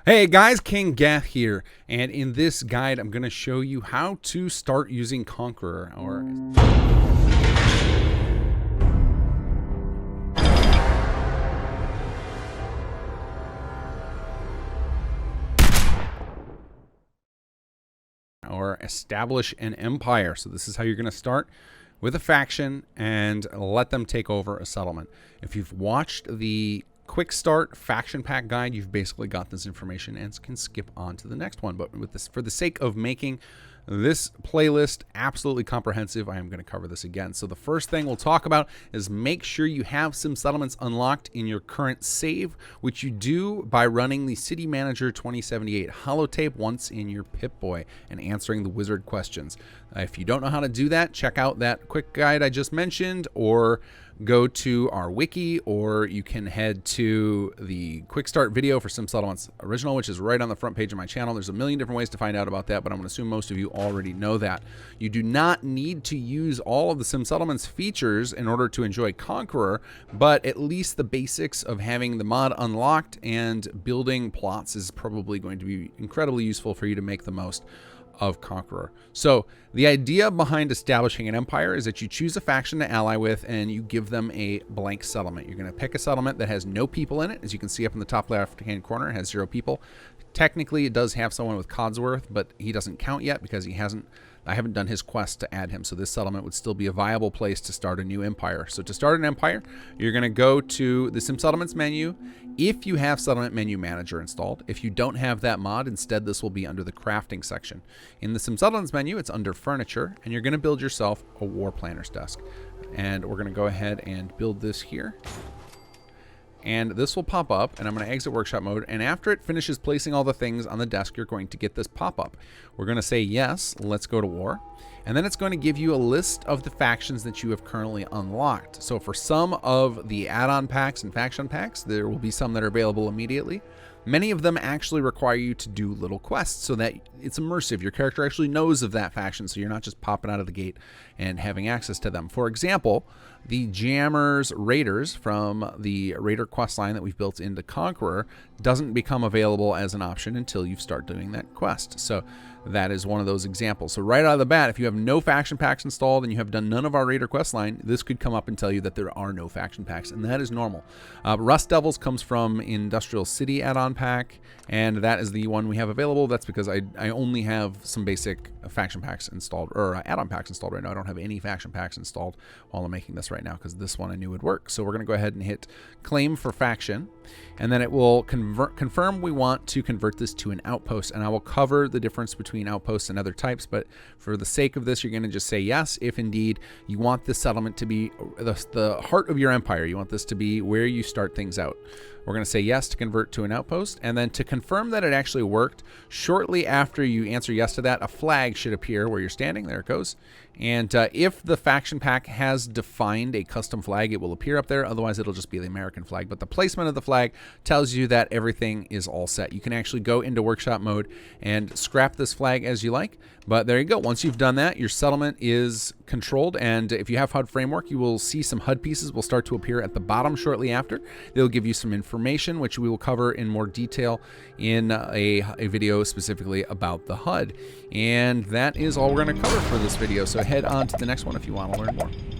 Hey guys, kinggath here, and in this guide I'm going to show you how to start using Conqueror, or establish an empire. So this is how you're going to start with a faction and let them take over a settlement. If you've watched the quick start faction pack guide, you've basically got this information and can skip on to the next one. But with this, for the sake of making this playlist absolutely comprehensive, I am going to cover this again. So the first thing we'll talk about is make sure you have some settlements unlocked in your current save, which you do by running the City Manager 2078 holotape once in your Pip-Boy and answering the wizard questions. If you don't know how to do that, check out that quick guide I just mentioned, or go to our wiki, or you can head to the quick start video for Sim Settlements Original, which is right on the front page of my channel. There's a million different ways to find out about that, but I'm going to assume most of you already know that. You do not need to use all of the Sim Settlements features in order to enjoy Conqueror, but at least the basics of having the mod unlocked and building plots is probably going to be incredibly useful for you to make the most of Conqueror. So the idea behind establishing an empire is that you choose a faction to ally with and you give them a blank settlement. You're going to pick a settlement that has no people in it. As you can see up in the top left hand corner, it has 0 people. Technically it does have someone with Codsworth, but he doesn't count yet because I haven't done his quest to add him, so this settlement would still be a viable place to start a new empire. So to start an empire, you're going to go to the Sim Settlements menu if you have Settlement Menu Manager installed. If you don't have that mod, instead this will be under the crafting section. In the Sim Settlements menu, it's under Furniture, and you're going to build yourself a War Planner's Desk. And we're going to go ahead and build this here. And this will pop up, and I'm going to exit workshop mode, and after it finishes placing all the things on the desk, you're going to get this pop-up. We're going to say yes, let's go to war, and then it's going to give you a list of the factions that you have currently unlocked. So for some of the add-on packs and faction packs, there will be some that are available immediately. Many of them actually require you to do little quests so that it's immersive. Your character actually knows of that faction, so you're not just popping out of the gate and having access to them. For example, the Jammers Raiders from the Raider quest line that we've built into Conqueror doesn't become available as an option until you start doing that quest. So that is one of those examples. So right out of the bat, if you have no faction packs installed and you have done none of our Raider quest line, this could come up and tell you that there are no faction packs, and that is normal. Rust Devils comes from Industrial City add-on pack, and that is the one we have available. That's because I only have some basic faction packs installed, or add-on packs installed right now. I don't have any faction packs installed while I'm making this right now because this one I knew would work. So we're going to go ahead and hit claim for faction, and then it will confirm we want to convert this to an outpost, and I will cover the difference between outposts and other types, but for the sake of this, you're going to just say yes if indeed you want this settlement to be the heart of your empire. You want this to be where you start things out. We're going to say yes to convert to an outpost, and then to confirm that it actually worked, shortly after you answer yes to that, a flag should appear where you're standing. There it goes. And if the faction pack has defined a custom flag, it will appear up there. Otherwise, it'll just be the American flag. But the placement of the flag tells you that everything is all set. You can actually go into workshop mode and scrap this flag as you like. But there you go. Once you've done that, your settlement is controlled. And if you have HUD framework, you will see some HUD pieces will start to appear at the bottom shortly after. They'll give you some information, which we will cover in more detail in a video specifically about the HUD. And that is all we're going to cover for this video. So head on to the next one if you want to learn more.